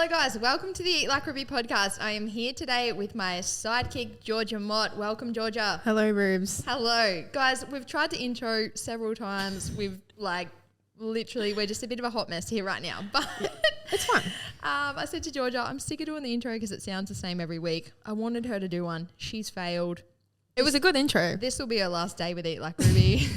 guys, welcome to the Eat Like Ruby podcast. I am here today with my sidekick, G Mott. Welcome, Georgia. Hello, Rubes. Hello. Guys, we've tried to intro several times. We're just a bit of a hot mess here right now. But yeah, it's fun. I said to Georgia, I'm sick of doing the intro because it sounds the same every week. I wanted her to do one. She's failed. It was a good intro. This will be her last day with Eat Like Ruby.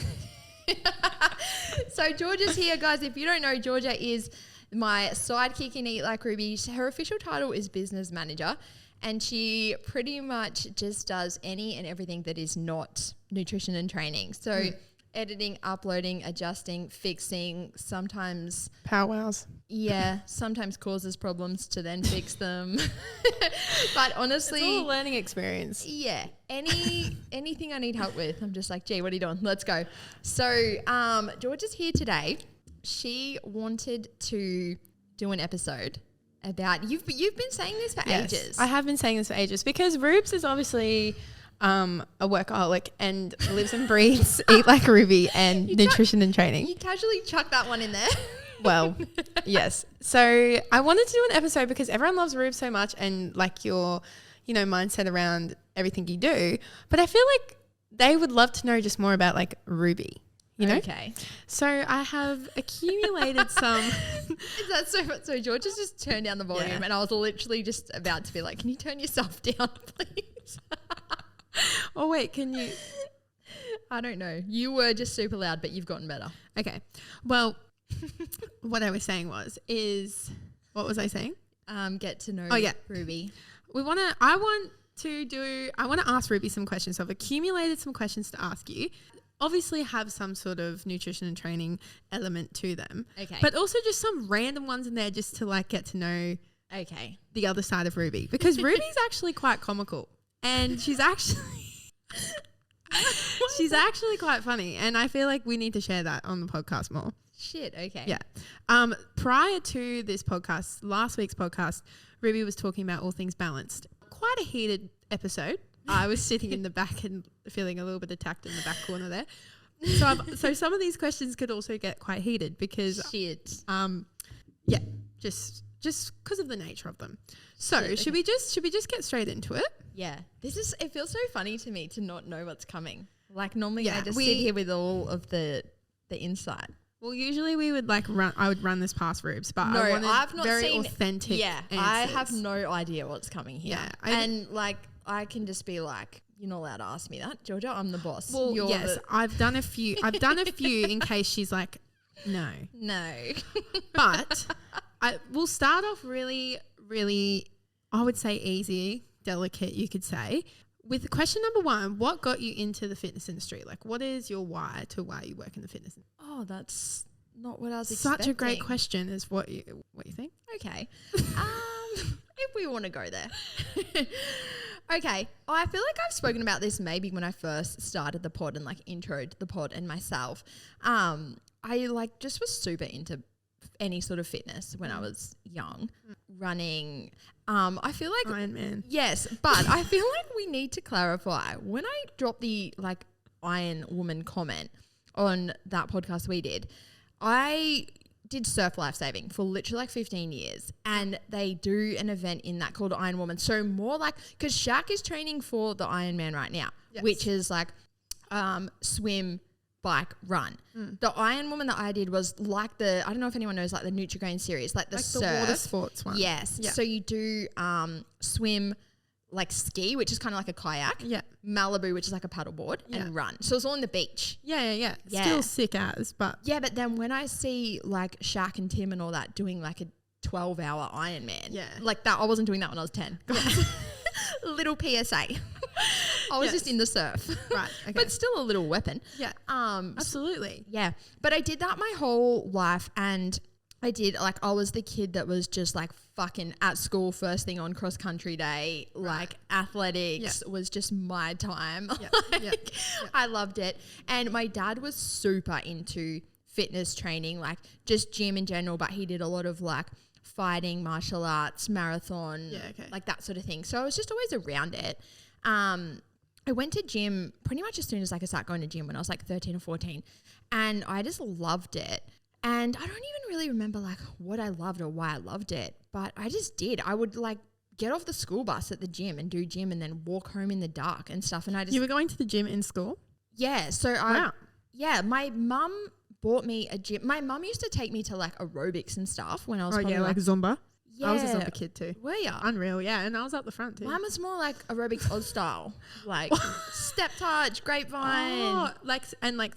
So Georgia's here, guys. If you don't know, Georgia is my sidekick in Eat Like Ruby. Her official title is business manager, and she pretty much just does any and everything that is not nutrition and training. So editing, uploading, adjusting, fixing, sometimes powwows. Yeah, sometimes causes problems to then fix them. But honestly, it's all a learning experience. Yeah, anything I need help with, I'm just like, gee, what are you doing? Let's go. So Georgia's here today. She wanted to do an episode about you've been saying this for ages. I have been saying this for ages because Rubes is obviously a workaholic and lives and breathes Eat Like Ruby and nutrition and training. You casually chuck that one in there. Well, yes. So I wanted to do an episode because everyone loves Rubes so much and like your, mindset around everything you do. But I feel like they would love to know just more about like Ruby. Okay. So I have accumulated some. Is that so George has just turned down the volume and I was literally just about to be like, can you turn yourself down, please? Oh, wait, can you? I don't know. You were just super loud, but you've gotten better. Okay. Well, what I was saying what was I saying? Get to know Ruby. I want to ask Ruby some questions. So I've accumulated some questions to ask you. Obviously have some sort of nutrition and training element to them. Okay. But also just some random ones in there just to like get to know the other side of Ruby. Because Ruby's actually quite comical. And she's actually quite funny. And I feel like we need to share that on the podcast more. Shit, okay. Yeah. Prior to this podcast, last week's podcast, Ruby was talking about all things balanced. Quite a heated episode. I was sitting in the back and feeling a little bit attacked in the back corner there. So some of these questions could also get quite heated because just because of the nature of them. So should we just get straight into it? Yeah. It feels so funny to me to not know what's coming. Like normally I just sit here with all of the insight. Well, usually we would I would run this past Rubes, but no, I've not very authentic. Yeah, answers. I have no idea what's coming here. Yeah, I can just be like, you're not allowed to ask me that, Georgia. I'm the boss. Well, yes, I've done a few. I've done a few in case she's like, no. But we'll start off really, really, I would say easy, delicate, you could say. With question number 1, what got you into the fitness industry? Like, what is your why you work in the fitness industry? Oh, that's not what I was expecting. Such a great question is what you think? Okay. If we want to go there. Okay. I feel like I've spoken about this maybe when I first started the pod and like introed the pod and myself. I just was super into any sort of fitness when I was young. Running. I feel like Iron Man. Yes, but I feel like we need to clarify. When I dropped the like Iron Woman comment on that podcast we did, I did surf lifesaving for literally like 15 years, and they do an event in that called Iron Woman. So more like, because Shaq is training for the Iron Man right now, which is like swim, bike, run. The Iron Woman that I did was like I don't know if anyone knows, like the Nutri-Grain series, like the surf. The water sports one. Yes. Yeah. So you do swim, like ski, which is kind of like a kayak. Yeah. Malibu, which is like a paddleboard, and run. So it's all in the beach. Yeah. Still sick as, but. Yeah, but then when I see like Shaq and Tim and all that doing like a 12-hour Ironman, like that, I wasn't doing that when I was 10. Little PSA. I was just in the surf. Right. Okay. But still a little weapon. Yeah. Absolutely. Yeah. But I did that my whole life, and I was the kid that was just like fucking at school first thing on cross country day, like athletics was just my time. I loved it. And my dad was super into fitness training, like just gym in general, but he did a lot of like fighting, martial arts, marathon, like that sort of thing. So I was just always around it. I went to gym pretty much as soon as I could start going to gym when I was like 13 or 14, and I just loved it. And I don't even really remember like what I loved or why I loved it, but I just did. I would like get off the school bus at the gym and do gym and then walk home in the dark and stuff. And I just... You were going to the gym in school? Yeah. So my mum bought me a gym. My mum used to take me to like aerobics and stuff when I was probably like Zumba. Yeah. I was a Zumba kid too. Were you? Unreal, yeah. And I was up the front too. Mine was more like aerobics Oz style. Like step touch, grapevine. Oh, like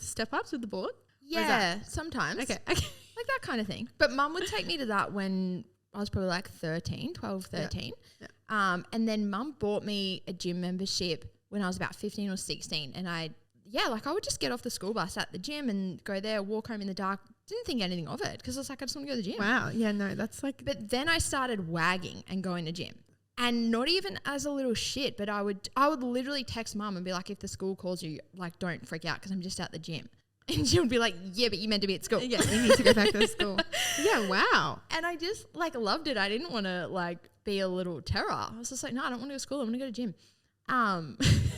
step ups with the board? Yeah, sometimes. Okay. Like that kind of thing. But mum would take me to that when I was probably like 12, 13. Yeah. And then mum bought me a gym membership when I was about 15 or 16. And I would just get off the school bus at the gym and go there, walk home in the dark. Didn't think anything of it because I was like, I just want to go to the gym. Wow. Yeah, no, that's like... But then I started wagging and going to gym. And not even as a little shit, but I would literally text mum and be like, if the school calls you, like, don't freak out because I'm just at the gym. And she would be like, yeah, but you meant to be at school. Yeah, you need to go back to school. Yeah, wow. And I just like loved it. I didn't want to like be a little terror. I was just like, no, I don't want to go to school. I want to go to gym.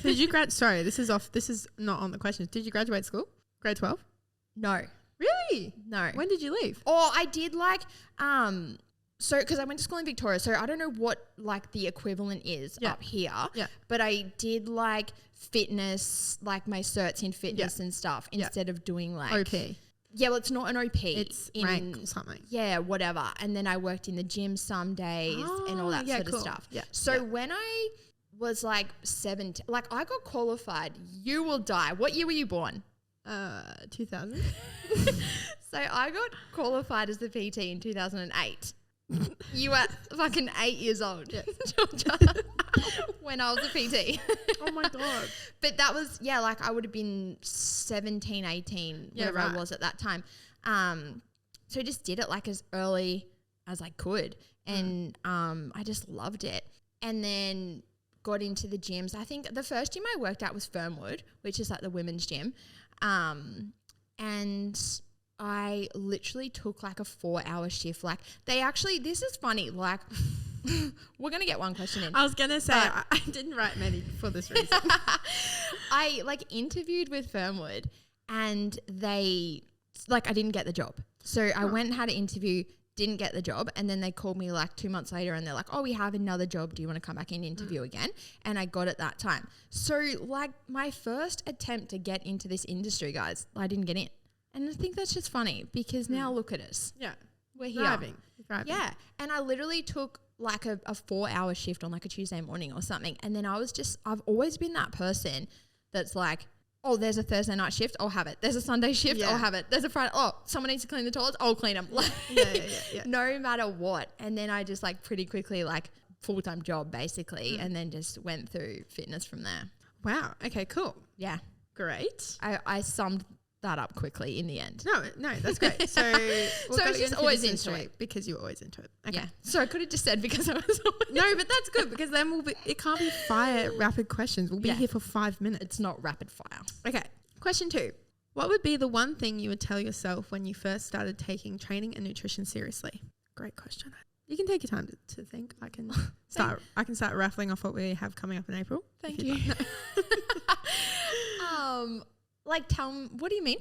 Did you sorry, this is not on the questions. Did you graduate school? Grade 12? No. Really? No. When did you leave? Oh, I did like, so because I went to school in Victoria, so I don't know what like the equivalent is up here. Yeah. But I did like fitness, like my certs in fitness and stuff instead of doing like OP. Yeah, well, it's not an OP. It's rank or something. Yeah, whatever. And then I worked in the gym some days and all that sort of stuff. Yeah. So when I was like 17, like I got qualified. You will die. What year were you born? 2000. So I got qualified as the PT in 2008. You were fucking 8 years old, Georgia, when I was a PT. Oh my God. But that was, like I would have been 17, 18, whatever I was at that time. So I just did it like as early as I could. And I just loved it. And then got into the gyms. I think the first gym I worked at was Fernwood, which is like the women's gym. And I literally took like a 4-hour shift. Like this is funny. Like we're going to get one question in. I was going to say, I didn't write many for this reason. I like interviewed with Fernwood and I didn't get the job. So I went and had an interview, didn't get the job. And then they called me like 2 months later and they're like, oh, we have another job. Do you want to come back and interview again? And I got it that time. So like my first attempt to get into this industry, guys, I didn't get in. And I think that's just funny because now look at us. Yeah. We're here. Thriving. Yeah. And I literally took like a 4-hour shift on like a Tuesday morning or something. And then I've always been that person that's like, oh, there's a Thursday night shift, I'll have it. There's a Sunday shift, I'll have it. There's a Friday, someone needs to clean the toilets, I'll clean them. Yeah. No matter what. And then I just like pretty quickly like full-time job basically and then just went through fitness from there. Wow. Okay, cool. Yeah. Great. I summed that up quickly in the end. No, that's great. So I was just always into it. Because you were always into it. Okay. Yeah. So I could have just said because I was always No, but that's good because then it can't be rapid questions. We'll be here for 5 minutes. It's not rapid fire. Okay. Question 2. What would be the one thing you would tell yourself when you first started taking training and nutrition seriously? Great question. You can take your time to think. I can start raffling off what we have coming up in April. Thank you. Like tell me, what do you mean?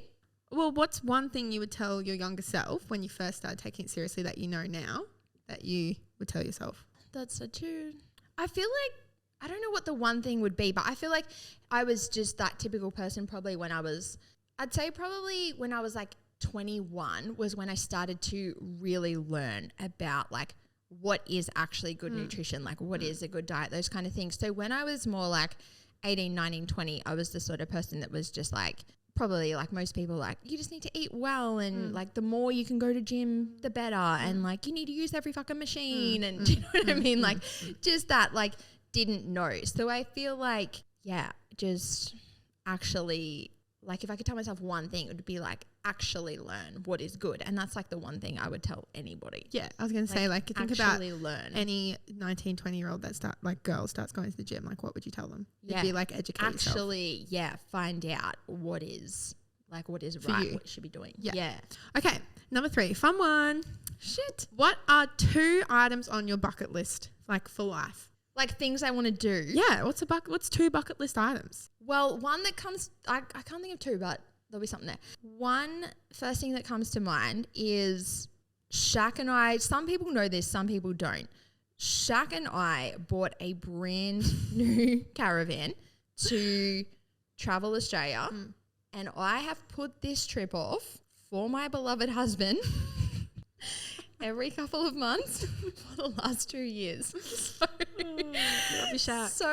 Well, what's one thing you would tell your younger self when you first started taking it seriously that you know now that you would tell yourself? That's so true. I feel like, I don't know what the one thing would be, but I feel like I was just that typical person probably when I'd say probably when I was like 21 was when I started to really learn about like what is actually good nutrition, like what is a good diet, those kind of things. So when I was more like 18, 19, 20, I was the sort of person that was just like, probably like most people, like you just need to eat well and like the more you can go to gym, the better. And like you need to use every fucking machine. And do you know what I mean? Like just that, like didn't know. So I feel like, just actually like if I could tell myself one thing, it would be like actually learn what is good. And that's like the one thing I would tell anybody. Yeah. I was going to say like think about learn. Any 19, 20-year-old girl starts going to the gym. Like what would you tell them? It'd be like educate yourself. Find out what is right, what you should be doing. Yeah. Okay. Number 3, fun one. Shit. What are 2 items on your bucket list like for life? Like things I want to do. Yeah. What's 2 bucket list items? Well, one that comes, I can't think of 2, but there'll be something there. One first thing that comes to mind is Shaq and I, some people know this, some people don't. Shaq and I bought a brand new caravan to travel Australia, and I have put this trip off for my beloved husband every couple of months for the last 2 years. So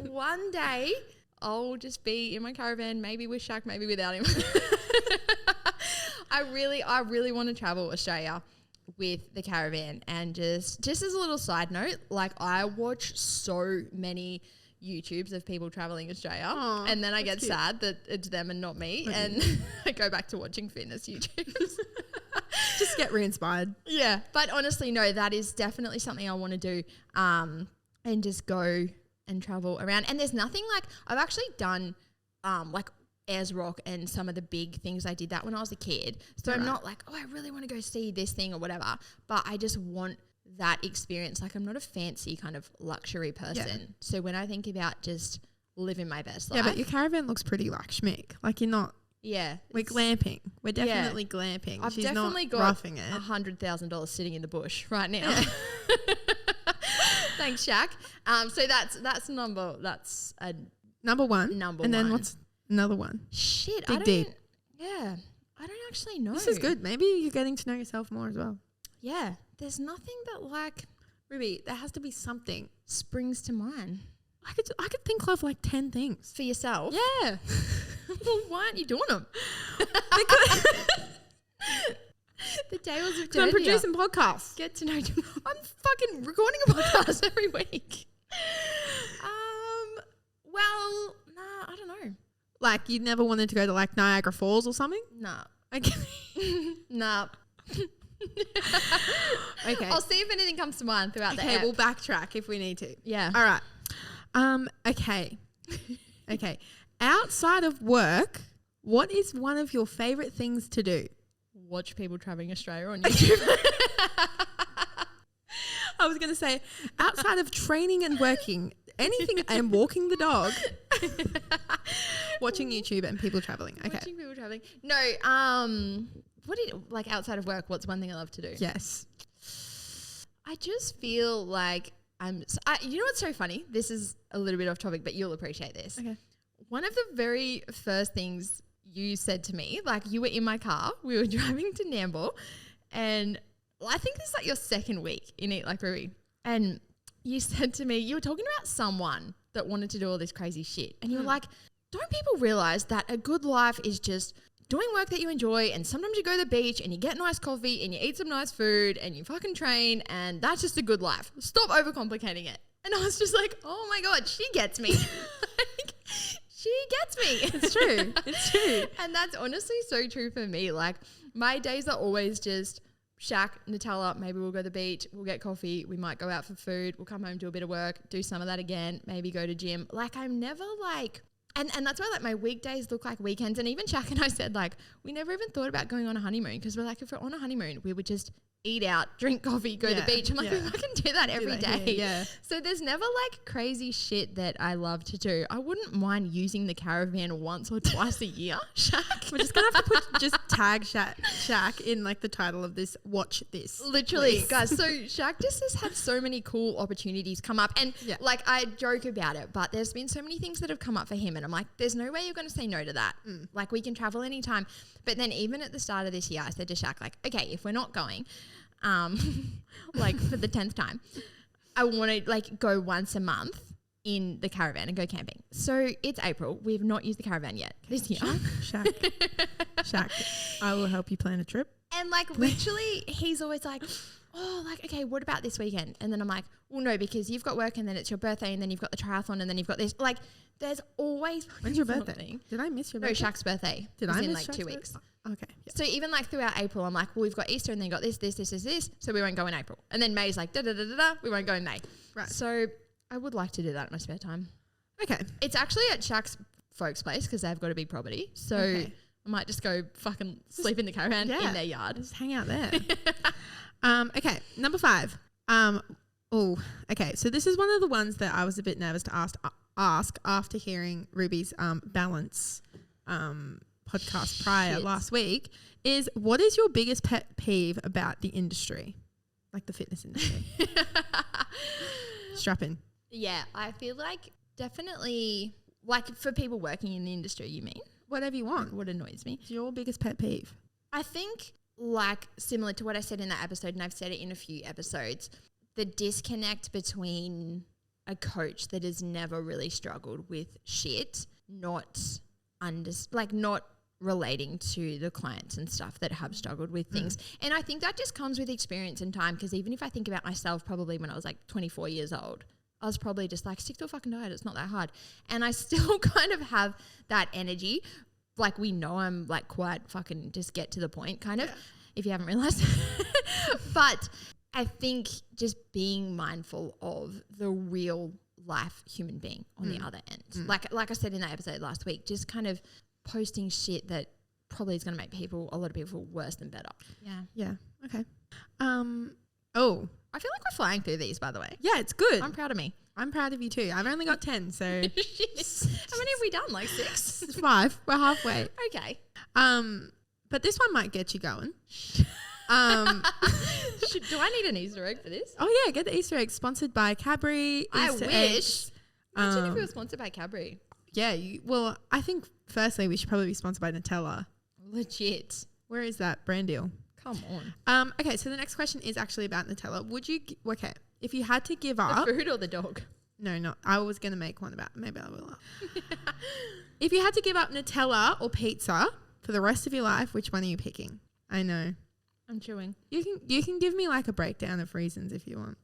one day I'll just be in my caravan, maybe with Shaq, maybe without him. I really want to travel Australia with the caravan. And just as a little side note, like I watch so many YouTubes of people traveling Australia, and then I get sad that it's them and not me, and I go back to watching fitness YouTubes. Just get re-inspired. Yeah, but honestly, no, that is definitely something I want to do, and just go and travel around. And there's nothing like I've actually done, like Ayers Rock and some of the big things. I did that when I was a kid, so I'm not like, oh, I really want to go see this thing or whatever, but I just want that experience. Like I'm not a fancy kind of luxury person, so when I think about just living my best life, but your caravan looks pretty like schmick. Like you're not. Yeah, we're glamping. We're definitely glamping. I've definitely got $100,000 sitting in the bush right now. Thanks, Shaq. So that's number one. And then what's another one? Shit, Dig deep. Yeah, I don't actually know. This is good. Maybe you're getting to know yourself more as well. Yeah, there's nothing that like Ruby. There has to be something springs to mind. I could think of like 10 things for yourself. Yeah. Well, why aren't you doing them? The tales of I'm producing podcasts. Get to know. I'm fucking recording a podcast every week. Well, nah, I don't know. Like you never wanted to go to like Niagara Falls or something? Nah. Okay. Nah. Okay. I'll see if anything comes to mind throughout the app. We'll backtrack if we need to. Yeah. All right. Okay. Okay. Outside of work, what is one of your favorite things to do? Watch people traveling Australia on YouTube. I was going to say, outside of training and working, anything and walking the dog, watching YouTube and people traveling. Okay. Watching people traveling. No, like outside of work, what's one thing I love to do? Yes. I just feel like you know what's so funny? This is a little bit off topic, but you'll appreciate this. Okay. One of the very first things you said to me, like you were in my car, we were driving to Nambour, and I think this is like your second week in Eat Like Ruby, and you said to me, you were talking about someone that wanted to do all this crazy shit, and you were like, don't people realize that a good life is just doing work that you enjoy, and sometimes you go to the beach and you get nice coffee and you eat some nice food and you fucking train, and that's just a good life. Stop overcomplicating it. And I was just like, oh my God, she gets me. She gets me. It's true. It's true. And that's honestly so true for me. Like my days are always just Shaq, Nutella, maybe we'll go to the beach, we'll get coffee, we might go out for food, we'll come home, do a bit of work, do some of that again, maybe go to gym. Like I'm never like, and that's why like my weekdays look like weekends. And even Shaq and I said like, we never even thought about going on a honeymoon, because we're like, if we're on a honeymoon, we would just eat out, drink coffee, go to the beach. I'm like, we fucking do that every day. Yeah. So there's never like crazy shit that I love to do. I wouldn't mind using the caravan once or twice a year, Shaq. We're just going to have to just tag Shaq in like the title of this, watch this. Literally, please. guys. So Shaq just has had so many cool opportunities come up. And like I joke about it, but there's been so many things that have come up for him. And I'm like, there's no way you're going to say no to that. Like we can travel anytime. But then even at the start of this year, I said to Shaq, like, okay, if we're not going, like for the 10th time, I want to like go once a month in the caravan and go camping. So it's April. We've not used the caravan yet this year. Shaq, I will help you plan a trip. And like literally he's always like, oh, like, okay, what about this weekend? And then I'm like, well, no, because you've got work and then it's your birthday and then you've got the triathlon and then you've got this. Like there's always When's your birthday? Did I miss your birthday? No, Shaq's birthday. Did I miss in like Shaq's 2 weeks. Okay. Yeah. So even like throughout April, I'm like, well, we've got Easter and then got this, so we won't go in April. And then May's like, we won't go in May. Right. So I would like to do that in my spare time. Okay. It's actually at Shaq's folks' place because they've got a big property. So I might just go fucking sleep in the caravan in their yard. Just hang out there. Okay. Number 5. Okay. So this is one of the ones that I was a bit nervous to ask after hearing Ruby's balance podcast podcast prior last week, is what is your biggest pet peeve about the industry? Like the fitness industry. Strap in. Yeah, I feel like definitely, like for people working in the industry, you mean? Whatever you want. What annoys me. It's your biggest pet peeve. I think like similar to what I said in that episode, and I've said it in a few episodes, the disconnect between a coach that has never really struggled with shit, not relating to the clients and stuff that have struggled with things. And I think that just comes with experience and time, because even if I think about myself probably when I was like 24 years old, I was probably just like, stick to a fucking diet, it's not that hard. And I still kind of have that energy. Like we know I'm like quite fucking just get to the point kind of, if you haven't realised. But I think just being mindful of the real life human being on the other end. Like I said in that episode last week, just kind of posting shit that probably is going to make a lot of people worse than better. Yeah. Yeah. Okay. I feel like we're flying through these, by the way. Yeah, it's good. I'm proud of me. I'm proud of you too. I've only got 10, so. How many have we done? Like 6? It's 5. We're halfway. Okay. But this one might get you going. Do I need an Easter egg for this? Oh yeah, get the Easter egg. Sponsored by Cadbury. I Easter wish. Eggs. Imagine if we were sponsored by Cadbury. Yeah. Well, I think firstly we should probably be sponsored by Nutella. Legit. Where is that brand deal? Come on. Okay, so the next question is actually about Nutella. Would you? Okay, if you had to give up the food or the dog? No, not. I was gonna make one about. Maybe I will. If you had to give up Nutella or pizza for the rest of your life, which one are you picking? I know. I'm chewing. You can give me like a breakdown of reasons if you want.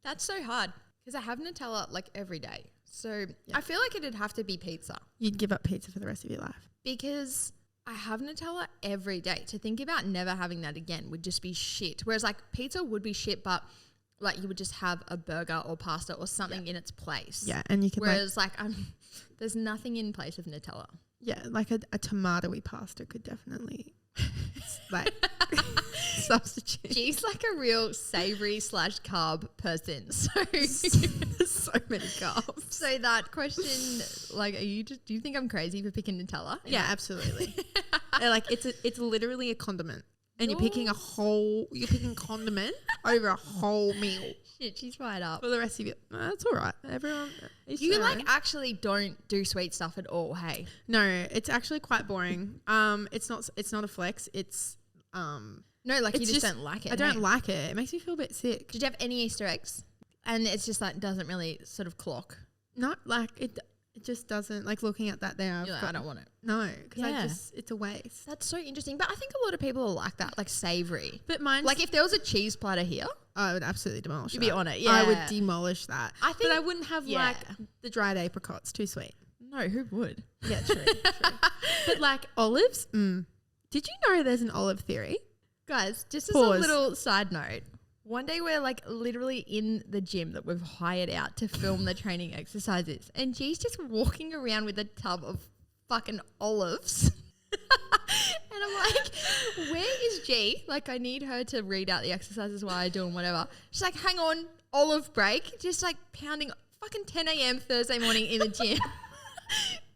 That's so hard because I have Nutella like every day. So I feel like it'd have to be pizza. You'd give up pizza for the rest of your life. Because I have Nutella every day. To think about never having that again would just be shit. Whereas like pizza would be shit, but like you would just have a burger or pasta or something in its place. Yeah, and you can. Whereas there's nothing in place of Nutella. Yeah, like a tomatoey pasta could definitely like substitute. She's like a real savoury / carb person. So there's so many carbs. So that question, like, do you think I'm crazy for picking Nutella? Yeah, absolutely. Like it's literally a condiment. And you're picking condiment over a whole meal. Shit, she's fired up. For the rest of you. That's all right. Everyone. You actually don't do sweet stuff at all, hey? No, it's actually quite boring. It's not a flex. It's no, like you just don't like it. I don't like it. It makes me feel a bit sick. Did you have any Easter eggs? And it's just like doesn't really sort of clock. Not like it just doesn't, like looking at that there. You're like, I don't want it. No, because it's a waste. That's so interesting. But I think a lot of people are like that, like savoury. But mine's like if there was a cheese platter here, I would absolutely demolish it. You'd be on it, yeah. I would demolish that. But I wouldn't have like the dried apricots, too sweet. No, who would? Yeah, true. But like olives, did you know there's an olive theory? Guys, just as a little side note, one day we're like literally in the gym that we've hired out to film the training exercises, and G's just walking around with a tub of fucking olives. And I'm like, where is G? Like, I need her to read out the exercises while I do them, whatever. She's like, hang on, olive break. Just like pounding fucking 10 a.m. Thursday morning in the gym.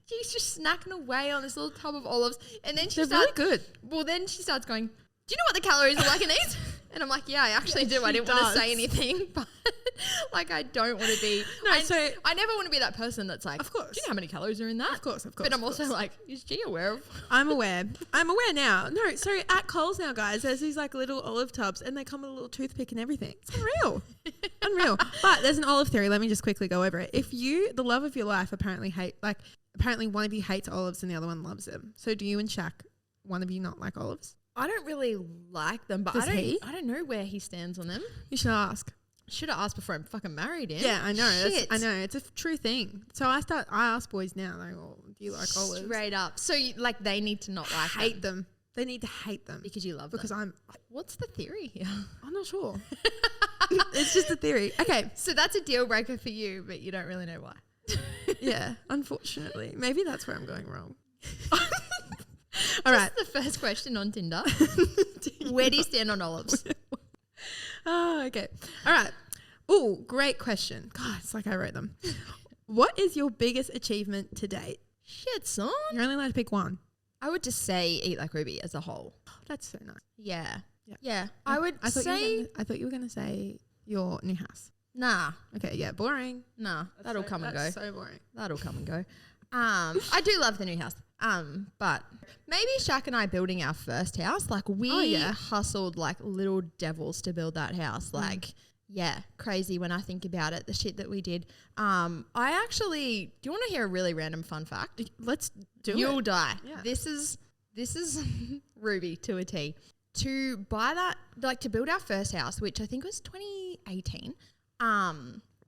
She's just snacking away on this little tub of olives. And then They're really good. Well, then she starts going, do you know what the calories are like in these? And I'm like, yeah, I actually do. I didn't want to say anything, but like I don't want to be. No, I never want to be that person that's like, of course. Do you know how many calories are in that? Of course. But I'm also like, is G aware of? I'm aware now. No, so at Coles now, guys, there's these like little olive tubs, and they come with a little toothpick and everything. It's unreal. But there's an olive theory. Let me just quickly go over it. If you, the love of your life, apparently one of you hates olives and the other one loves them. So do you and Shaq, one of you not like olives? I don't really like them, but I don't know where he stands on them. You should ask. Should have asked before I'm fucking married him. Yeah, I know. I know. It's a true thing. So I ask boys now, like, do you like olives? Straight up. So they need to not like hate them. They need to hate them. Because you love them. What's the theory here? I'm not sure. It's just a theory. Okay. So that's a deal breaker for you, but you don't really know why. Yeah, unfortunately. Maybe that's where I'm going wrong. All right. The first question on Tinder. Where do you stand on olives? Oh, okay. All right. Oh, great question. God, it's like I wrote them. What is your biggest achievement to date? Shit, son. You're only allowed to pick one. I would just say Eat Like Ruby as a whole. That's so nice. Yeah. Yeah. Yeah. I thought you were gonna say your new house. Nah. Okay, yeah, boring. Nah. That'll come and go. That's so boring. That'll come and go. I do love the new house. But maybe Shaq and I building our first house, like we hustled like little devils to build that house. Like, yeah, crazy when I think about it, the shit that we did. I actually, do you want to hear a really random fun fact? Let's do it. You'll die. Yeah. This is Ruby to a T. To buy that, like to build our first house, which I think was 2018,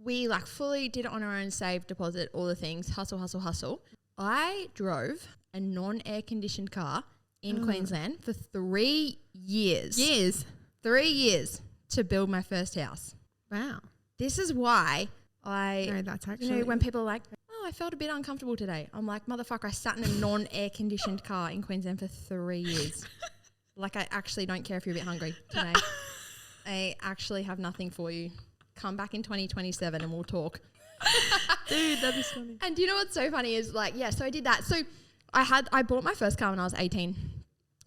we like fully did it on our own, saved, deposit, all the things, hustle. I drove a non-air conditioned car in Queensland for 3 years. 3 years to build my first house. Wow. This is why that's actually, when people are like, oh, I felt a bit uncomfortable today. I'm like, motherfucker, I sat in a non-air conditioned car in Queensland for 3 years. Like, I actually don't care if you're a bit hungry today. I actually have nothing for you. Come back in 2027 and we'll talk. Dude, that'd be funny. And do you know what's so funny is like, yeah, so I did that. So I bought my first car when I was 18.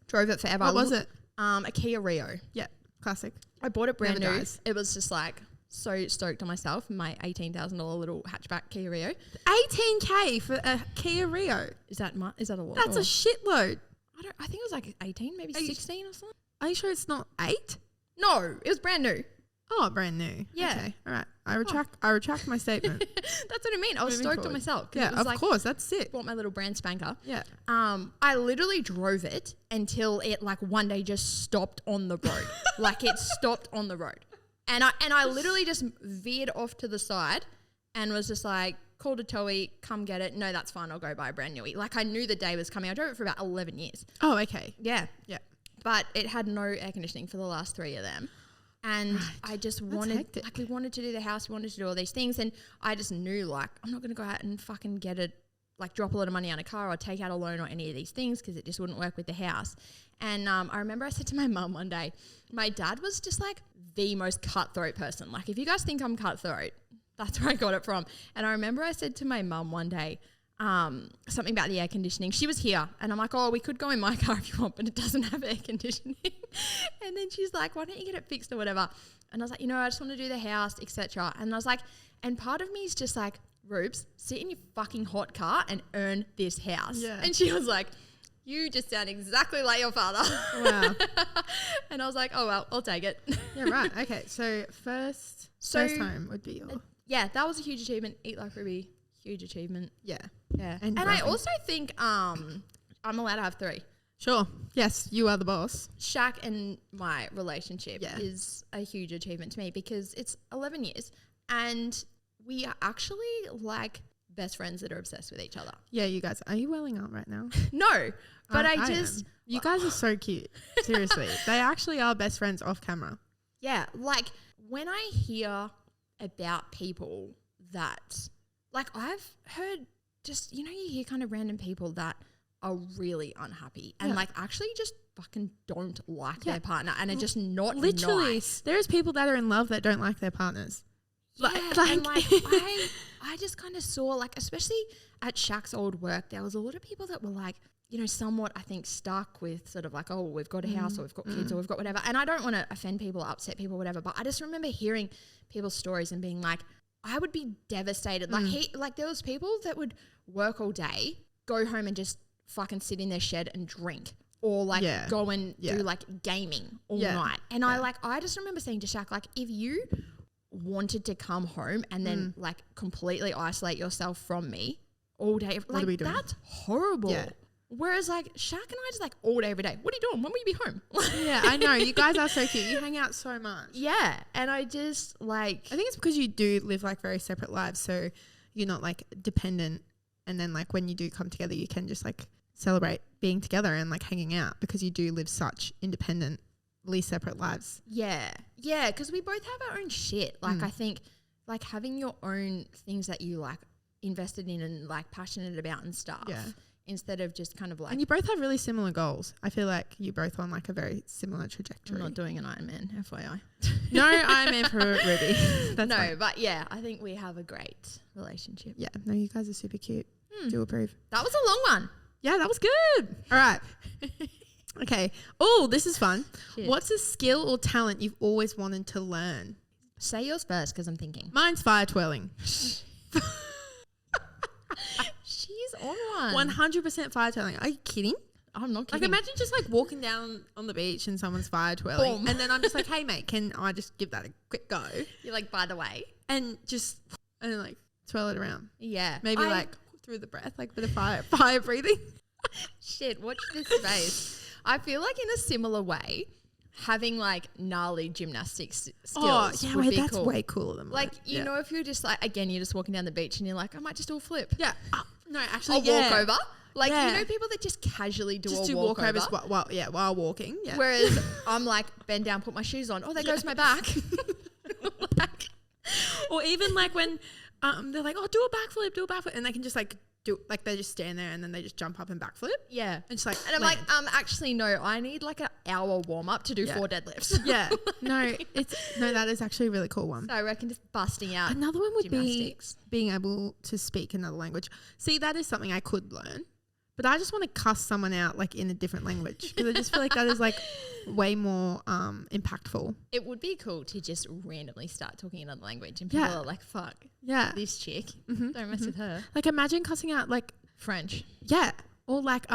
Drove it forever. What was it? A Kia Rio. Yeah, classic. I bought it brand Never new. dies. It was just like so stoked on myself. My $18,000 little hatchback Kia Rio. $18K for a Kia Rio. Is that a lot? That's a shitload. I think it was like 18, maybe 16 or something. Are you sure it's not 8? No, it was brand new. Oh, brand new. Yeah. Okay. All right. I retract my statement. That's what I mean. I was Moving stoked forward. on myself. Yeah, it was of course. That's sick. Bought my little brand spanker. Yeah. I literally drove it until it like one day just stopped on the road. Like it stopped on the road. And I literally just veered off to the side and was just like, called a towie, come get it. No, that's fine. I'll go buy a brand newie. Like I knew the day was coming. I drove it for about 11 years. Oh, okay. Yeah. Yeah. But it had no air conditioning for the last 3 of them. And I just wanted, like we wanted to do the house, we wanted to do all these things. And I just knew like, I'm not going to go out and fucking get it, like drop a lot of money on a car or take out a loan or any of these things because it just wouldn't work with the house. And I remember I said to my mum one day, my dad was just like the most cutthroat person. Like if you guys think I'm cutthroat, that's where I got it from. And I remember I said to my mum one day, something about the air conditioning. She was here and I'm like, oh, we could go in my car if you want, but it doesn't have air conditioning. And then she's like, why don't you get it fixed or whatever? And I was like, I just want to do the house, etc. And I was like, and part of me is just like, Rubes, sit in your fucking hot car and earn this house. Yeah. And she was like, you just sound exactly like your father. Wow. And I was like, oh, well, I'll take it. Yeah, right. Okay. So first home would be your... Yeah, that was a huge achievement. Eat Like Ruby, huge achievement. Yeah. Yeah. And I also think I'm allowed to have 3. Sure. Yes, you are the boss. Shaq and my relationship is a huge achievement to me because it's 11 years and we are actually like best friends that are obsessed with each other. Yeah, you guys. Are you welling up right now? No, but I am. You guys are so cute. Seriously. They actually are best friends off camera. Yeah. Like when I hear about people that, like I've heard just, you hear kind of random people that are really unhappy and like actually just fucking don't like their partner and are just not literally nice. There's people that are in love that don't like their partners. Yeah, and like I just kind of saw like, especially at Shaq's old work, there was a lot of people that were like, somewhat I think stuck with sort of like, oh, we've got a house or we've got kids or we've got whatever. And I don't want to offend people or upset people or whatever, but I just remember hearing people's stories and being like, I would be devastated. Like there was people that would work all day, go home and just fucking sit in their shed and drink or like go and do like gaming all night. And I just remember saying to Shaq, like, if you wanted to come home and then like completely isolate yourself from me all day, like that's horrible. Yeah. Whereas like Shaq and I just like all day every day. What are you doing? When will you be home? Yeah, I know. You guys are so cute. You hang out so much. Yeah. And I just like... I think it's because you do live like very separate lives. So you're not like dependent. And then like when you do come together, you can just like celebrate being together and like hanging out because you do live such independently separate lives. Yeah. Yeah. Because we both have our own shit. Like I think like having your own things that you like invested in and like passionate about and stuff. Yeah. Instead of just kind of like... And you both have really similar goals. I feel like you're both on like a very similar trajectory. I'm not doing an Ironman, FYI. No Ironman for Ruby. That's no, fine. But yeah, I think we have a great relationship. Yeah, no, you guys are super cute. Do approve. That was a long one. Yeah, that was good. All right. Okay. Oh, this is fun. Shit. What's a skill or talent you've always wanted to learn? Say yours first because I'm thinking. Mine's fire twirling. She's on one. 100% fire twirling. Are you kidding? I'm not kidding. Like imagine just like walking down on the beach and someone's fire twirling. Boom. And then I'm just like, hey mate, can I just give that a quick go? You're like, by the way. And just, and like twirl it around. Yeah. Maybe like through the breath, like a bit of fire breathing. Shit, watch this space. I feel like in a similar way, having like gnarly gymnastics skills would be that's cool. way cooler than mine. Like, you know, if you're just like, again, you're just walking down the beach and you're like, I might just do a flip. Yeah. No, actually, I'll walk over. Like, Yeah. you know, people that just casually do just a do walkover. walkovers while walking. Yeah. Whereas I'm like, bend down, put my shoes on. Oh, there goes my back. Like, or even like when they're like, oh, do a backflip. And they can just like do, like they just stand there and then they just jump up and backflip. yeah. And just like, And I'm land. like, actually, no, I need like an hour warm up to do 4 deadlifts. Yeah. No, that is actually a really cool one. So I reckon just busting out Another one would gymnastics. be being able to speak another language. See, that is something I could learn, but I just want to cuss someone out like in a different language because I just feel like that is like way more impactful. It would be cool to just randomly start talking another language and people are like, fuck, Yeah. this chick, don't mess with her. Like imagine cussing out like, French. yeah, or like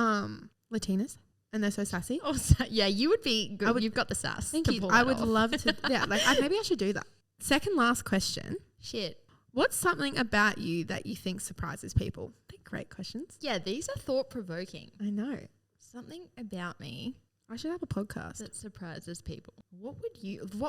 Latinas and they're so sassy. Oh, so, yeah, you would be good. You've got the sass. Thank to you. pull I that would off. love to. Yeah, like maybe I should do that. Second last question. Shit. What's something about you that you think surprises people? They're great questions. Yeah, these are thought provoking. I know. Something about me I should have a podcast. that surprises people. What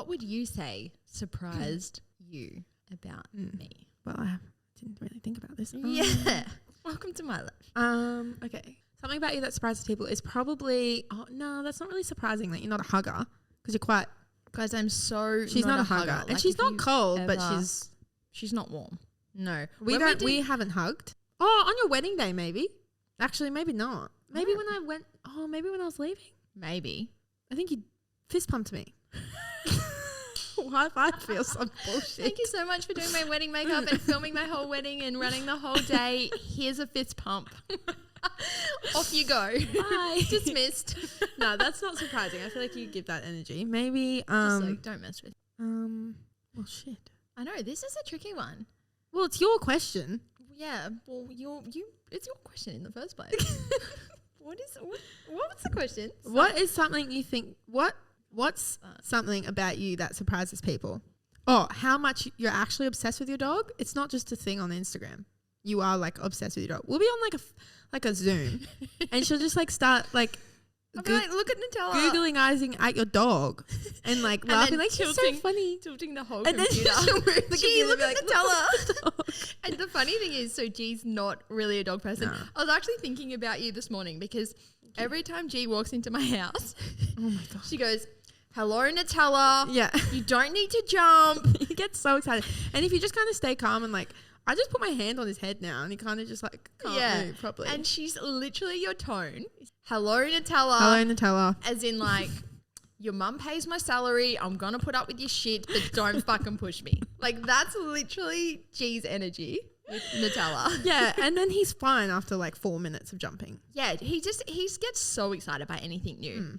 would you say surprised you about me? Well, I didn't really think about this. Yeah. Welcome to my life. Okay. Something about you that surprises people is probably, oh no, that's not really surprising that you're not a hugger because you're quite. Guys, I'm so She's not a hugger. And Like, she's if not you cold, but ever- she's. She's not warm. No. We haven't hugged. Oh, on your wedding day, maybe. Actually, maybe not. Maybe Oh. when I went, maybe when I was leaving. Maybe. I think you fist pumped me. High five feels some bullshit. Thank you so much for doing my wedding makeup and filming my whole wedding and running the whole day. Here's a fist pump. Off you go. Bye. Dismissed. No, that's not surprising. I feel like you give that energy. Maybe Just like, don't mess with. well shit. I know this is a tricky one. Well, it's your question. Yeah. Well, it's your question in the first place. What was the question? What is something you think what's something about you that surprises people? Oh, how much you're actually obsessed with your dog? It's not just a thing on Instagram. You are like obsessed with your dog. We'll be on like a Zoom and she'll just like start like I'll be like, look at Nutella. Googling at your dog and like And laughing then like she's so funny. Tilting the whole And then computer. she'll move the Gee, computer look and at be like, Nutella. And the funny thing is, so G's not really a dog person. No. I was actually thinking about you this morning because every time G walks into my house, oh my god. she goes, hello, Nutella. Yeah. You don't need to jump. He gets so excited. And if you just kind of stay calm and like, I just put my hand on his head now and he kind of just like can't move properly. And she's literally your tone. Hello, Nutella. Hello, Nutella. As in like, your mum pays my salary. I'm going to put up with your shit, but don't fucking push me. Like that's literally G's energy with Nutella. Yeah. And then he's fine after like 4 minutes of jumping. Yeah, he gets so excited by anything new.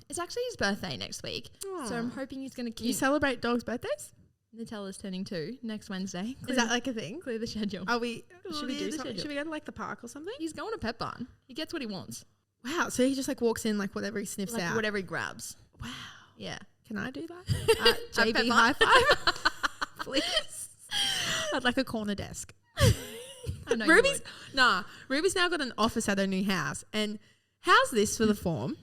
It's actually his birthday next week, so I'm hoping he's going to You keep. celebrate dogs' birthdays? Nutella's turning 2 next Wednesday. Is that like a thing? Clear the schedule. Are we? Should we Clear do the something? schedule. Should we go to like the park or something? He's going to Pet Barn. He gets what he wants, Wow. So he just like walks in like whatever he sniffs like out. whatever he grabs. Wow. Yeah. Can I do that? At Pet JB Barn? high five, please. I'd like a corner desk. I know you Ruby's would. Ruby's now got an office at her new house, and how's this for the form?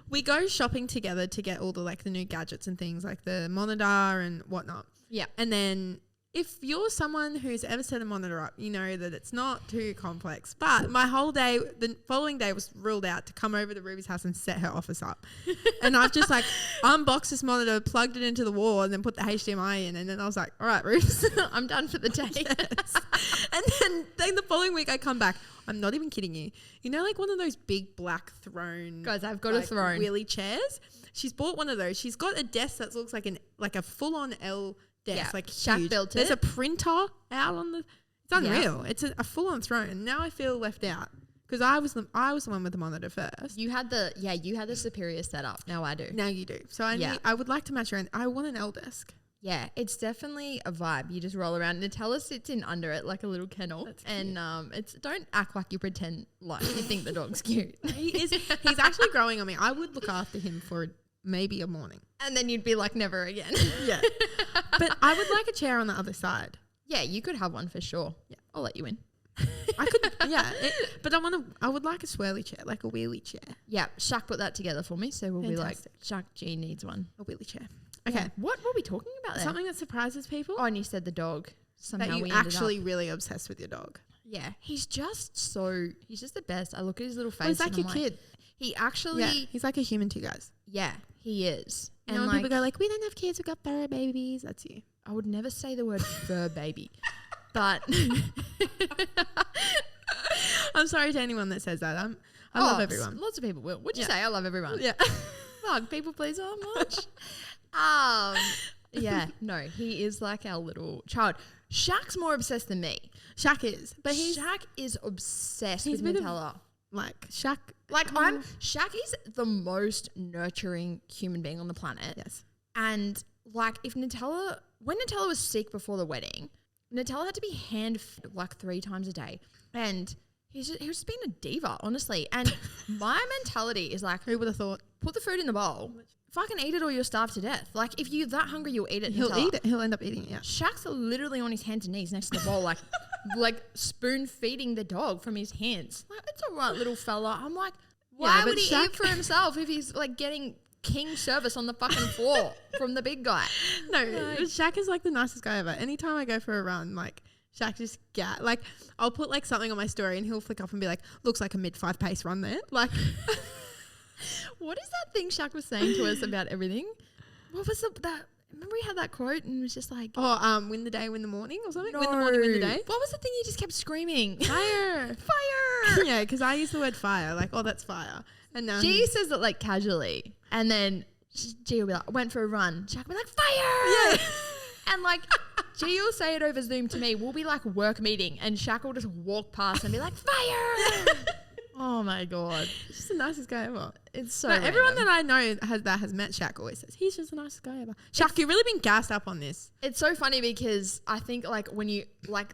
We go shopping together to get all the like the new gadgets and things like the monitor and whatnot. Yeah. And then if you're someone who's ever set a monitor up, you know that it's not too complex. But my whole day, the following day was ruled out to come over to Ruby's house and set her office up. And I've just like unboxed this monitor, plugged it into the wall and then put the HDMI in. And then I was like, all right, Rubes, I'm done for the day. yes. And then the following week I come back. I'm not even kidding you. You know, like one of those big black throne. Guys, I've got like, a throne. wheelie chairs. She's bought one of those. She's got a desk that looks like a full on L desk, Yeah, like Shaq huge. built There's it. a printer out on the. It's unreal. It's a full-on throne. Now I feel left out because I was the one with the monitor first. You had the superior setup. Now I do. Now you do. So I would like to match around. I want an L desk. Yeah, it's definitely a vibe. You just roll around. Nutella sits in under it like a little kennel. And don't act like you pretend like you think the dog's cute. He's actually growing on me. I would look after him for maybe a morning. And then you'd be like, never again. Yeah. But I would like a chair on the other side. Yeah, you could have one for sure. Yeah, I'll let you in. I could, yeah. But I would like a swirly chair, like a wheelie chair. Yeah, Shaq put that together for me. So we'll be like, Shaq G needs one. A wheelie chair. Okay. Yeah. What were we talking about there? Something that surprises people. Oh, and you said the dog. Somehow that you actually really obsessed with your dog. Yeah. He's just the best. I look at his little face. Well, he's like your kid. He actually. Yeah, he's like a human too, guys. Yeah, he is. And when people go like, we don't have kids, we've got fur babies. That's you. I would never say the word fur baby. But. I'm sorry to anyone that says that. I love everyone. Lots of people will. What'd you say? I love everyone. Yeah. Fuck, people please so much. Yeah, no, he is like our little child. Shaq's more obsessed than me. Shaq is. But Shaq is obsessed with Nutella. Shaq. Shaq is the most nurturing human being on the planet. Yes. And when Nutella was sick before the wedding, Nutella had to be hand-fed 3 times a day. And he was just being a diva, honestly. And my mentality is like, who would have thought? Put the food in the bowl. Fucking eat it or you'll starve to death. Like, if you're that hungry, you'll eat it. He'll eat it. He'll end up eating it, yeah. Shaq's literally on his hands and knees next to the bowl, like spoon feeding the dog from his hands. Like, it's all right, little fella. I'm like, why would he eat for himself if he's getting king service on the fucking floor from the big guy? No, Shaq is the nicest guy ever. Anytime I go for a run, Shaq just I'll put something on my story and he'll flick up and be like, looks like a mid-5 pace run there. What is that thing Shaq was saying to us about everything? What was that? Remember he had that quote and it was just like... win the day, win the morning or something? No. Win the morning, win the day? What was the thing you just kept screaming? Fire! Fire! Yeah, because I use the word fire. That's fire. And now G says it casually. And then G will be like, went for a run. Shaq will be like, fire! Yeah. And G will say it over Zoom to me. We'll be work meeting and Shaq will just walk past and be like, fire! Oh my God. He's just the nicest guy ever. It's so everyone that I know has met Shaq always says, he's just the nicest guy ever. Shaq, you've really been gassed up on this. It's so funny because I think when you,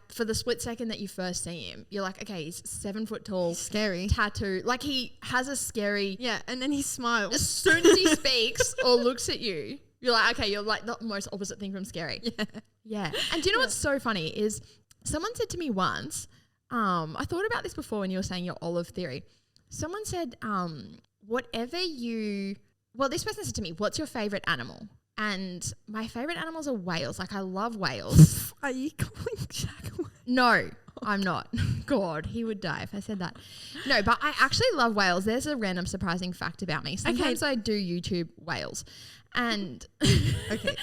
for the split second that you first see him, you're like, okay, he's 7 foot tall. He's scary. Tattoo. He has a scary. Yeah, and then he smiles. As soon as he speaks or looks at you, you're like, okay, you're the most opposite thing from scary. Yeah. Yeah. And do you know what's so funny is someone said to me once, I thought about this before when you were saying your olive theory. Someone said, this person said to me, what's your favorite animal? And my favorite animals are whales. I love whales. Are you calling Shaq a whale? No, I'm not. God, he would die if I said that. No, but I actually love whales. There's a random surprising fact about me. Sometimes I do YouTube whales. And okay,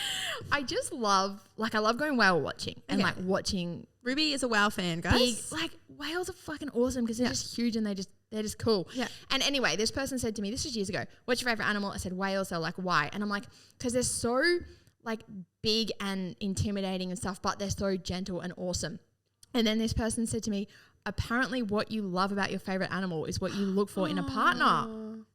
I just love, I love going whale watching and watching. Ruby is a whale fan, guys. Whales are fucking awesome because they're just huge and they're just cool. Yeah. And anyway, this person said to me, this was years ago, what's your favorite animal? I said whales. They're like, why? And I'm like, because they're so big and intimidating and stuff, but they're so gentle and awesome. And then this person said to me, apparently what you love about your favorite animal is what you look for in a partner.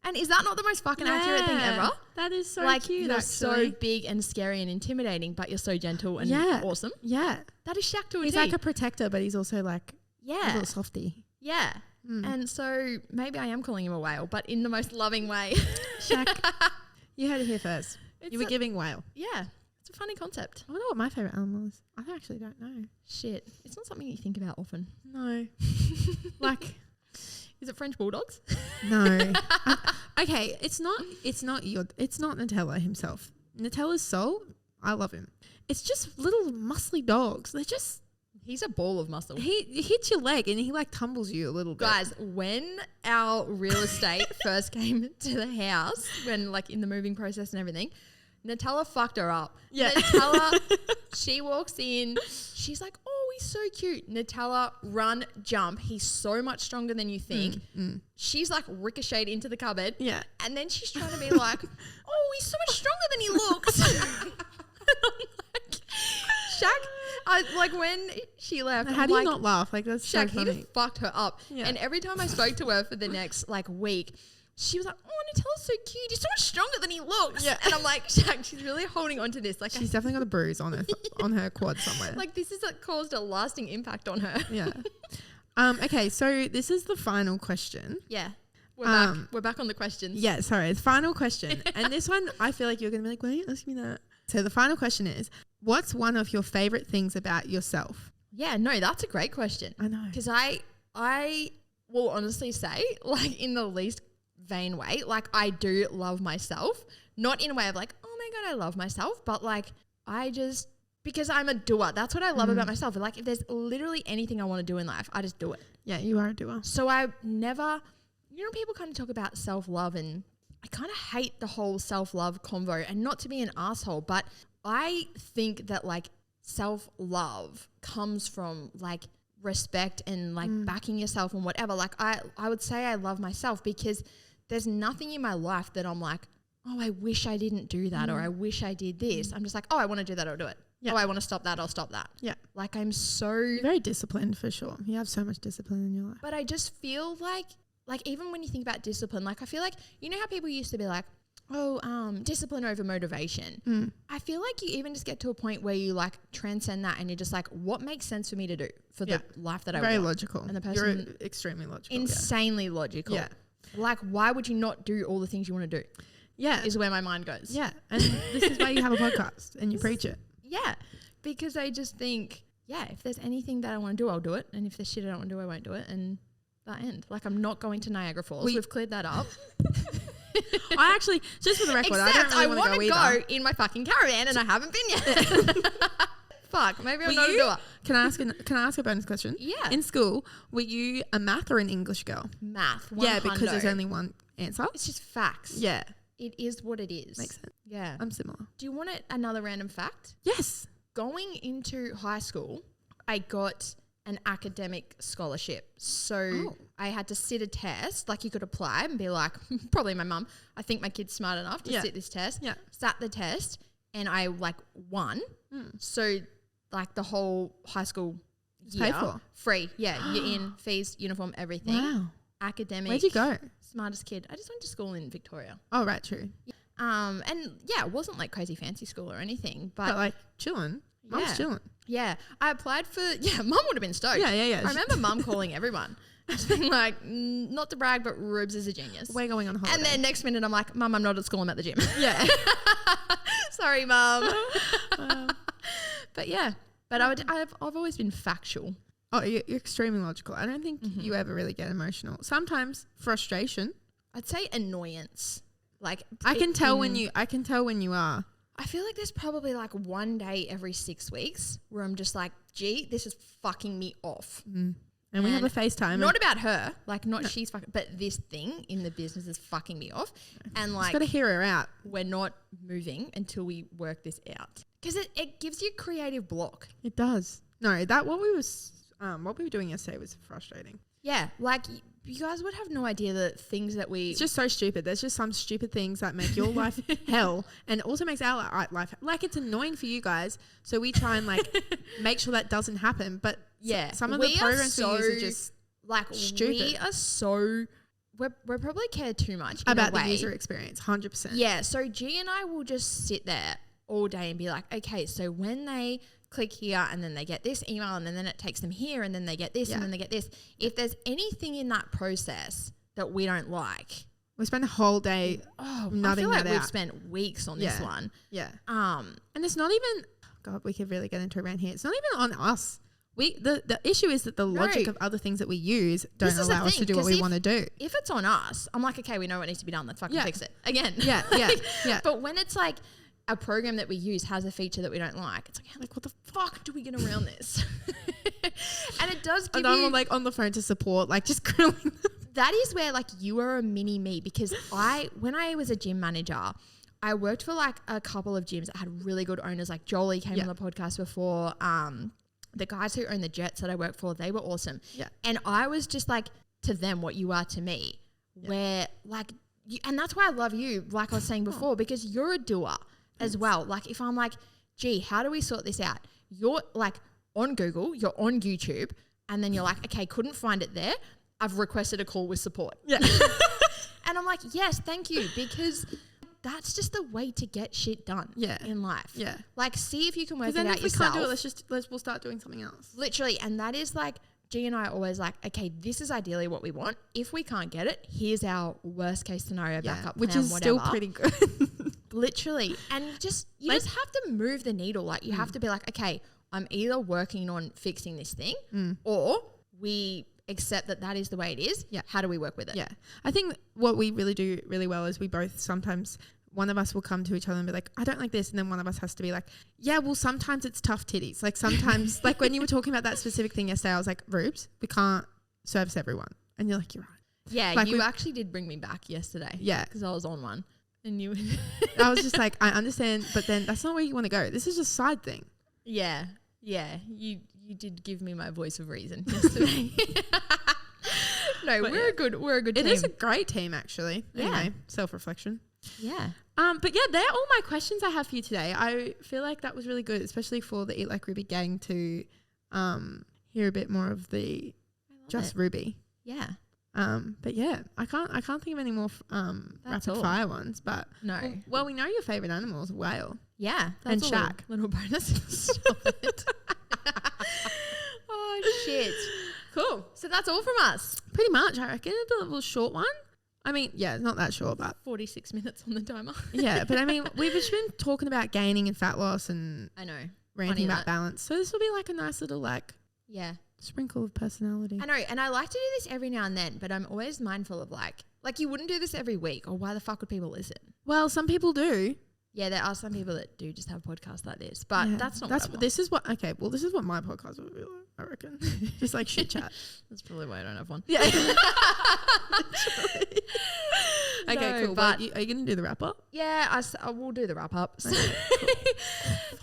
And is that not the most fucking accurate thing ever? That is so cute. You're so big and scary and intimidating, but you're so gentle and awesome. Yeah. That is Shaq to a He's T. like a protector, but he's also a little softy. Yeah. And so maybe I am calling him a whale, but in the most loving way. Shaq, you heard it here first. You were giving whale. Yeah. It's a funny concept. I wonder what my favourite animal is. I actually don't know. Shit. It's not something you think about often. No. Is it French bulldogs? No. Okay, it's not Nutella himself. Nutella's soul, I love him. It's just little muscly dogs. He's a ball of muscle. He hits your leg and he tumbles you a little bit. Guys, when our real estate first came to the house, when in the moving process and everything, Nutella fucked her up. Yeah. Nutella, she walks in, she's like, oh, he's so cute. Nutella, run, jump. He's so much stronger than you think. She's ricocheted into the cupboard. Yeah. And then she's trying to be like, oh, he's so much stronger than he looks. And I'm like, Shaq, when she left, How do you not laugh? Like, that's so funny. He just fucked her up. Yeah. And every time I spoke to her for the next like week, she was like, "Oh, Natella's so cute. He's so much stronger than he looks." Yeah. And I'm like, Shaq, she's really holding on to this. Like, she's definitely got a bruise on her quad somewhere. Like, this has caused a lasting impact on her. Yeah. Okay, so this is the final question. Yeah. We're back. We're back on the questions. Yeah, sorry. The final question. And this one, I feel like you're going to be like, why are you asking me that? So the final question is, what's one of your favorite things about yourself? Yeah, no, that's a great question. I know. Because I will honestly say, like, in the least vain way, like, I do love myself. Not in a way of like, oh my God, I love myself. But like, because I'm a doer. That's what I love about myself. Like, if there's literally anything I want to do in life, I just do it. Yeah, you are a doer. So I never, people kind of talk about self-love, and I kind of hate the whole self-love convo, and not to be an asshole, but I think that like self-love comes from like respect and like backing yourself and whatever. Like I would say I love myself because there's nothing in my life that I'm like, oh, I wish I didn't do that or I wish I did this. I'm just like, oh, I want to do that, I'll do it. Yeah. Oh, I want to stop that, I'll stop that. Yeah. Like I'm so... You're very disciplined for sure. You have so much discipline in your life. But I just feel like even when you think about discipline, like I feel like, you know how people used to be like, oh, discipline over motivation. I feel like you even just get to a point where you like transcend that and you're just like, what makes sense for me to do for the life that I want? Very logical. And the person... You're extremely logical. Insanely logical. Yeah. Like, why would you not do all the things you want to do? Yeah. Is where my mind goes. Yeah. And this is why you have a podcast and you preach it. Yeah. Because I just think, if there's anything that I want to do, I'll do it. And if there's shit I don't want to do, I won't do it. And that end. Like, I'm not going to Niagara Falls. We've cleared that up. I actually, just for the record, I don't really want to go in my fucking caravan and I haven't been yet. Fuck, maybe I'm not a doer. Can I ask a bonus question? Yeah. In school, were you a math or an English girl? Math. 100. Yeah, because there's only one answer. It's just facts. Yeah. It is what it is. Makes sense. Yeah. I'm similar. Do you want another random fact? Yes. Going into high school, I got an academic scholarship. So I had to sit a test, like you could apply and be like, probably my mum, I think my kid's smart enough to sit this test. Yeah. Sat the test and I like won. So like the whole high school year, paid for. Free. Yeah. You're in, fees, uniform, everything. Wow. Academic. Where'd you go? Smartest kid. I just went to school in Victoria. Oh, right. True. And it wasn't like crazy fancy school or anything, but like chilling. Mum's chilling. Yeah. I applied for, mum would have been stoked. Yeah. I remember mum calling everyone. Just being like, not to brag, but Rubes is a genius. We're going on holiday. And then next minute I'm like, Mum, I'm not at school, I'm at the gym. Yeah. Sorry, Mum. But yeah. But I've always been factual. Oh, you're extremely logical. I don't think you ever really get emotional. Sometimes frustration. I'd say annoyance. Like I can tell when you are. I feel like there's probably like one day every 6 weeks where I'm just like, gee, this is fucking me off. And we have a FaceTime. Not about her, like she's fucking, but this thing in the business is fucking me off. And like, got to hear her out. We're not moving until we work this out because it gives you creative block. It does. No, what we were doing yesterday was frustrating. Yeah, like you guys would have no idea the things that It's just so stupid. There's just some stupid things that make your life hell and also makes our life like it's annoying for you guys. So we try and like make sure that doesn't happen. But some of the programs we use are just like stupid. We're probably care too much about the user experience. 100%. Yeah. So G and I will just sit there all day and be like, okay, so when they click here and then they get this email and then it takes them here and then they get this and then they get this. If there's anything in that process that we don't like, we spend a whole day nutting I feel like that we've out. Spent weeks on this one. Yeah. And it's not even, God, we could really get into it around here. It's not even on us. The issue is that the logic of other things that we use don't allow us to do what we want to do. If it's on us, I'm like, okay, we know what needs to be done. Let's fucking fix it again. Yeah. But when it's like, a program that we use has a feature that we don't like. It's like what the fuck do we get around this? And it does give I'm like on the phone to support, like just grilling. That is where like you are a mini me because when I was a gym manager, I worked for like a couple of gyms that had really good owners. Like Jolie came on the podcast before. The guys who own the Jets that I worked for, they were awesome. Yeah. And I was just like to them what you are to me. Yeah. Where like, and that's why I love you, like I was saying before, because you're a doer. As well. Like if I'm like, gee, how do we sort this out? You're like, on Google, you're on YouTube, and then you're like, okay, couldn't find it there. I've requested a call with support. Yeah. And I'm like, yes, thank you, because that's just the way to get shit done in life. Yeah. Like, see if you can work it out yourself. If we can't do it, we'll start doing something else. Literally. And that is like, G and I are always like, okay, this is ideally what we want. If we can't get it, here's our worst case scenario backup plan, which is whatever. still pretty good. Literally. And you just have to move the needle. Like, you have to be like, okay, I'm either working on fixing this thing or we accept that is the way it is. Yeah. How do we work with it? Yeah. I think what we really do really well is we both sometimes, one of us will come to each other and be like, I don't like this. And then one of us has to be like, yeah, well, sometimes it's tough titties. Like sometimes, like when you were talking about that specific thing yesterday, I was like, Rubes, we can't service everyone. And you're like, you're right. Yeah. Like you actually did bring me back yesterday. Yeah. Because I was on one. And you I was just like, I understand, but then that's not where you want to go. This is a side thing. Yeah. Yeah. You did give me my voice of reason yesterday. No, but we're a good team. It is a great team, actually. Yeah. Anyway, self-reflection. Yeah. But yeah, they're all my questions I have for you today. I feel like that was really good, especially for the Eat Like Ruby gang to hear a bit more of the just it. Ruby. Yeah. But yeah, I can't think of any more rapid fire ones. But no. Well, we know your favorite animal is whale. Yeah, and Shaq. Little bonus. Stop it. Oh shit. Cool. So that's all from us. Pretty much, I reckon. A little short one. I mean, yeah, it's not that short, but 46 minutes on the timer. Yeah, but I mean, we've just been talking about gaining and fat loss, and I know ranting about balance. So this will be like a nice little sprinkle of personality. I know, and I like to do this every now and then, but I'm always mindful of like you wouldn't do this every week, or why the fuck would people listen? Well, some people do. Yeah, there are some people that do just have podcasts like this, but that's not. This is what my podcast would be like, I reckon. Just like shit chat. That's probably why I don't have one. Yeah. Okay, cool. But are you going to do the wrap up? Yeah, I will do the wrap up. So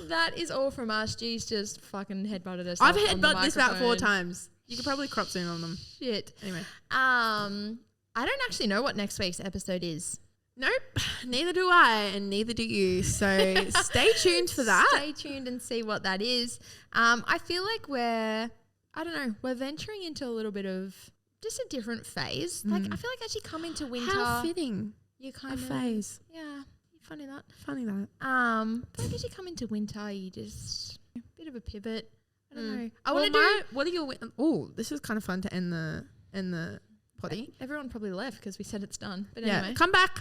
that is all from us. G's just fucking headbutted us. I've headbutted this about 4 times. You could probably crop zoom on them. Shit. Anyway. I don't actually know what next week's episode is. Nope, neither do I, and neither do you. So stay tuned for that. Stay tuned and see what that is. I feel like we're venturing into a little bit of just a different phase. Like I feel like as you come into winter, how fitting you kind of phase. Yeah, funny that. I feel like as you come into winter, you just a bit of a pivot. I don't know. I want to do. What are your? Oh, this is kind of fun to end the potty. Everyone probably left because we said it's done. But yeah, anyway, come back.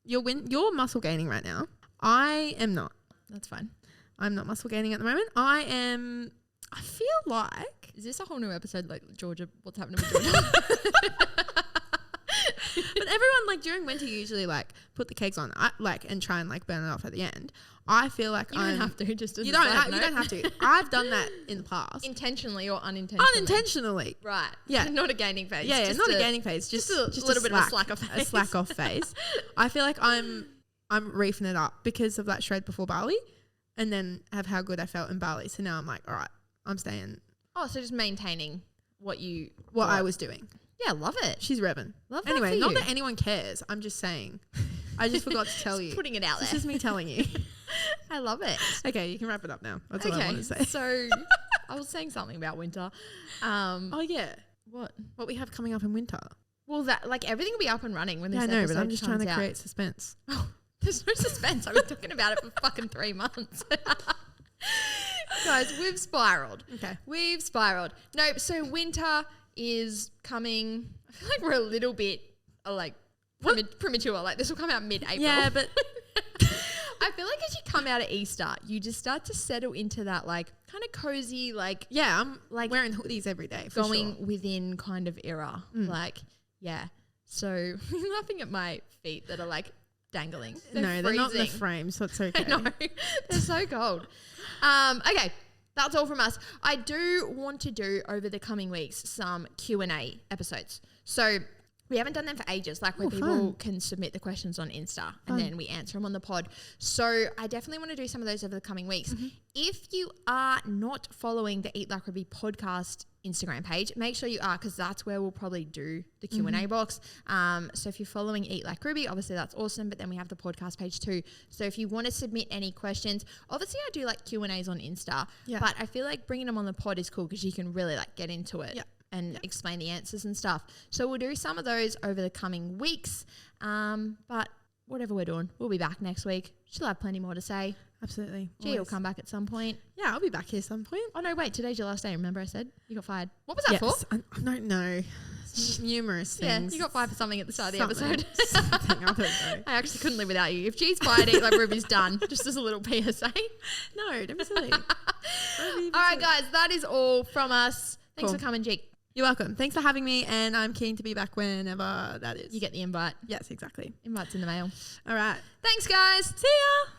You're muscle gaining right now. I am not. That's fine. I'm not muscle gaining at the moment. I feel like. Is this a whole new episode like Georgia? What's happening with Georgia? But everyone like during winter usually like put the cakes on and try and like burn it off at the end. I feel like you don't have to. Just you don't have to. I've done that in the past, intentionally or unintentionally. Unintentionally, right? Yeah, not a gaining phase. Yeah, not a gaining phase. Just a little bit of a slack off phase. A slack off phase. I feel like I'm reefing it up because of that shred before Bali, and then have how good I felt in Bali. So now I'm like, all right, I'm staying. Oh, so just maintaining what I was doing. Yeah, love it. She's revving. Love that. Anyway, for not you. that anyone cares. I'm just saying. I just forgot to tell you. Putting it out there. This is me telling you. I love it. Okay, you can wrap it up now. That's what I want to say. So I was saying something about winter. Oh yeah. What we have coming up in winter? Well, that like everything will be up and running when this episode but I'm just trying to out. create suspense. Oh, there's no suspense. I've been talking about it for fucking 3 months. Guys, we've spiraled. Okay. We've spiraled. Nope. So winter is coming. I feel like we're a little bit premature. Like this will come out mid-April. Yeah, but I feel like as you come out of Easter, you just start to settle into that like kind of cozy, like I'm like wearing hoodies every day. Going within kind of era. Like, yeah. So you're laughing at my feet that are like dangling. They're not in the frame, so it's okay. I know. They're so cold. Okay. That's all from us. I do want to do over the coming weeks some Q&A episodes. So We haven't done them for ages, like where people can submit the questions on Insta and then we answer them on the pod. So I definitely want to do some of those over the coming weeks. If you are not following the Eat Like Ruby podcast Instagram page, make sure you are, because that's where we'll probably do the Q&A box. So if you're following Eat Like Ruby, obviously that's awesome, but then we have the podcast page too. So if you want to submit any questions, obviously I do like Q&As on Insta, but I feel like bringing them on the pod is cool because you can really like get into it. And explain the answers and stuff. So we'll do some of those over the coming weeks. But whatever we're doing, we'll be back next week. She'll have plenty more to say. Absolutely. G will come back at some point. Yeah, I'll be back here some point. Oh, no, wait. Today's your last day. Remember I said you got fired. What was that for? I don't know. Numerous things. Yeah, you got fired for something at the start of the episode. Something, I don't know. I actually couldn't live without you. If G's fired, Eat Like Ruby's done. Just as a little PSA. No, don't be silly. All right, guys. That is all from us. Thanks for coming, G. You're welcome. Thanks for having me, and I'm keen to be back whenever that is. You get the invite. Yes, exactly. Invite's in the mail. All right. Thanks, guys. See ya.